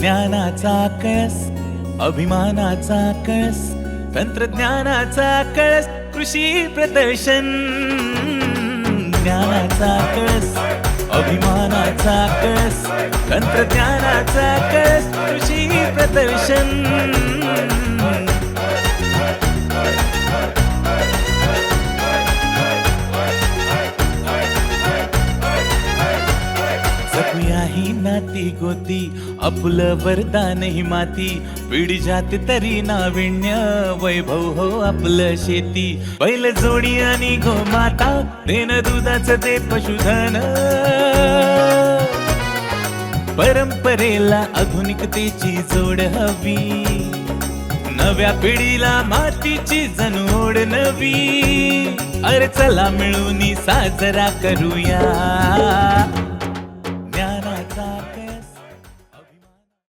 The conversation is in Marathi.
ज्ञानाचा कळस, अभिमानाचा कळस, तंत्रज्ञानाचा कळस, कृषी प्रदर्शन. ज्ञानाचा कळस, अभिमानाचा कळस, तंत्रज्ञानाचा कळस, कृषी प्रदर्शन. जगूया ही नाती गोती, आपलं वरदान ही माती. पिढी जात तरी नाविन्य, वैभव हो आपलं शेती. बैल जोडी आणि गोमाता, देन दुधाचं ते पशुधन. परंपरेला आधुनिकतेची जोड हवी, नव्या पिढीला मातीची जनोड नवी. अरे चला मिळून साजरा करूया